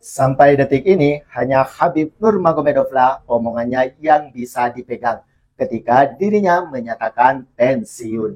Sampai detik ini, hanya Khabib Nurmagomedov lah omongannya yang bisa dipegang ketika dirinya menyatakan pensiun.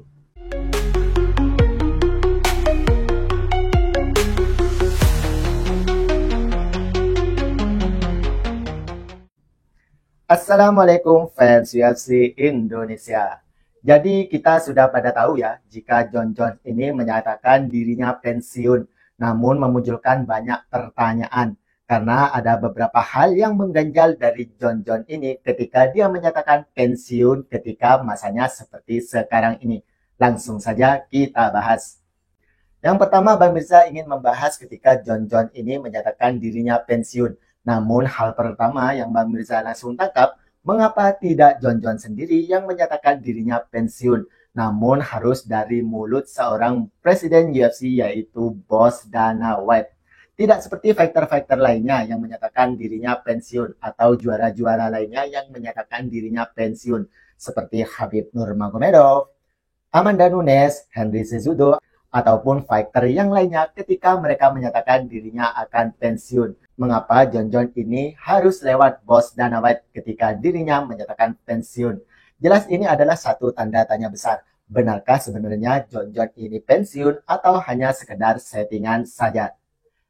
Assalamualaikum fans UFC Indonesia. Jadi kita sudah pada tahu ya, jika Jon Jones ini menyatakan dirinya pensiun, namun memunculkan banyak pertanyaan karena ada beberapa hal yang mengganjal dari Jon Jones ini ketika dia menyatakan pensiun ketika masanya seperti sekarang ini. Langsung saja kita bahas. Yang pertama, Bang Mirza ingin membahas ketika Jon Jones ini menyatakan dirinya pensiun. Namun hal pertama yang Bang Mirza langsung tangkap, mengapa tidak Jon Jones sendiri yang menyatakan dirinya pensiun, namun harus dari mulut seorang presiden UFC yaitu Bos Dana White. Tidak seperti fighter-fighter lainnya yang menyatakan dirinya pensiun atau juara-juara lainnya yang menyatakan dirinya pensiun seperti Khabib Nurmagomedov, Amanda Nunes, Henry Cejudo, ataupun fighter yang lainnya ketika mereka menyatakan dirinya akan pensiun. Mengapa Jon Jones ini harus lewat Bos Dana White ketika dirinya menyatakan pensiun? Jelas ini adalah satu tanda tanya besar. Benarkah sebenarnya Jon Jones ini pensiun atau hanya sekedar settingan saja?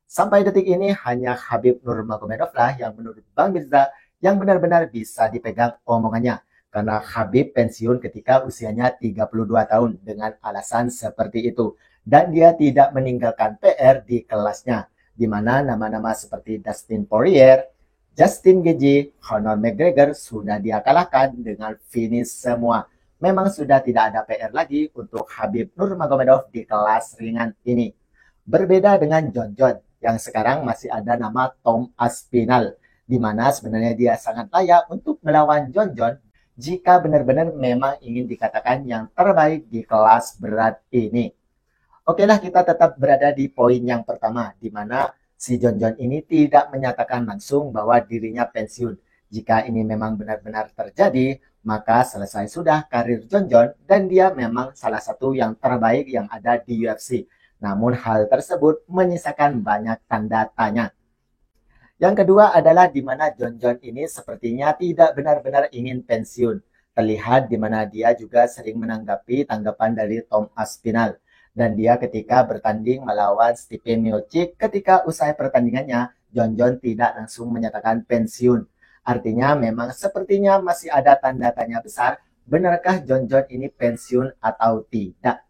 Sampai detik ini hanya Khabib Nurmagomedov lah yang menurut Bang Mirza yang benar-benar bisa dipegang omongannya. Karena Khabib pensiun ketika usianya 32 tahun dengan alasan seperti itu. Dan dia tidak meninggalkan PR di kelasnya, di mana nama-nama seperti Dustin Poirier, Justin Gaethje, Conor McGregor sudah dia kalahkan dengan finish semua. Memang sudah tidak ada PR lagi untuk Khabib Nurmagomedov di kelas ringan ini. Berbeda dengan Jon Jones yang sekarang masih ada nama Tom Aspinall, di mana sebenarnya dia sangat layak untuk melawan Jon Jones jika benar-benar memang ingin dikatakan yang terbaik di kelas berat ini. Oke lah, kita tetap berada di poin yang pertama, di mana si Jon Jones ini tidak menyatakan langsung bahwa dirinya pensiun. Jika ini memang benar-benar terjadi, maka selesai sudah karir Jon Jones dan dia memang salah satu yang terbaik yang ada di UFC. Namun hal tersebut menyisakan banyak tanda tanya. Yang kedua adalah di mana Jon Jones ini sepertinya tidak benar-benar ingin pensiun. Terlihat di mana dia juga sering menanggapi tanggapan dari Tom Aspinall. Dan dia ketika bertanding melawan Stipe Miocic, ketika usai pertandingannya, Jon Jones tidak langsung menyatakan pensiun. Artinya memang sepertinya masih ada tanda tanya besar, benarkah Jon Jones ini pensiun atau tidak?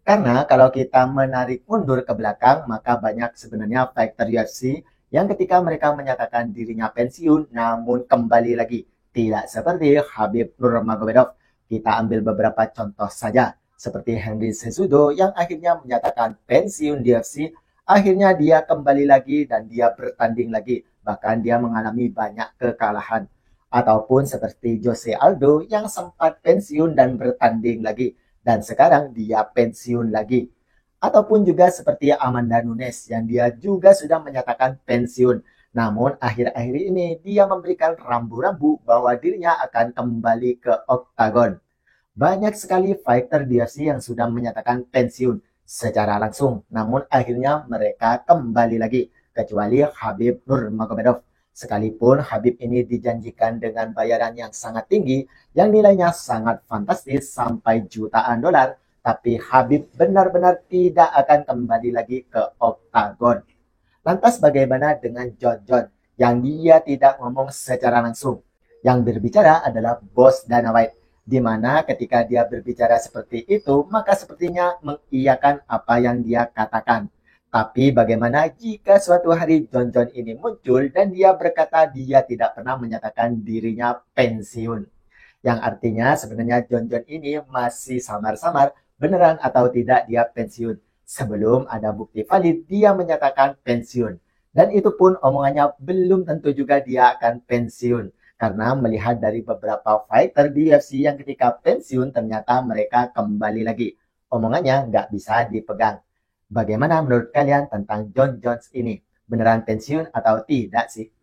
Karena kalau kita menarik mundur ke belakang, maka banyak sebenarnya fighter UFC yang ketika mereka menyatakan dirinya pensiun, namun kembali lagi. Tidak seperti Khabib Nurmagomedov. Kita ambil beberapa contoh saja. Seperti Henry Cejudo yang akhirnya menyatakan pensiun di UFC, akhirnya dia kembali lagi dan dia bertanding lagi. Bahkan dia mengalami banyak kekalahan. Ataupun seperti Jose Aldo yang sempat pensiun dan bertanding lagi. Dan sekarang dia pensiun lagi. Ataupun juga seperti Amanda Nunes yang dia juga sudah menyatakan pensiun. Namun akhir-akhir ini dia memberikan rambu-rambu bahwa dirinya akan kembali ke oktagon. Banyak sekali fighter di UFC yang sudah menyatakan pensiun secara langsung, namun akhirnya mereka kembali lagi, kecuali Khabib Nurmagomedov. Sekalipun Khabib ini dijanjikan dengan bayaran yang sangat tinggi, yang nilainya sangat fantastis sampai jutaan dolar, tapi Khabib benar-benar tidak akan kembali lagi ke oktagon. Lantas bagaimana dengan Jon Jones yang dia tidak ngomong secara langsung? Yang berbicara adalah Bos Dana White. Di mana ketika dia berbicara seperti itu, maka sepertinya mengiyakan apa yang dia katakan. Tapi bagaimana jika suatu hari Jon Jones ini muncul dan dia berkata dia tidak pernah menyatakan dirinya pensiun. Yang artinya sebenarnya Jon Jones ini masih samar-samar beneran atau tidak dia pensiun. Sebelum ada bukti valid dia menyatakan pensiun. Dan itu pun omongannya belum tentu juga dia akan pensiun. Karena melihat dari beberapa fighter di UFC yang ketika pensiun ternyata mereka kembali lagi. Omongannya nggak bisa dipegang. Bagaimana menurut kalian tentang Jon Jones ini? Beneran pensiun atau tidak sih?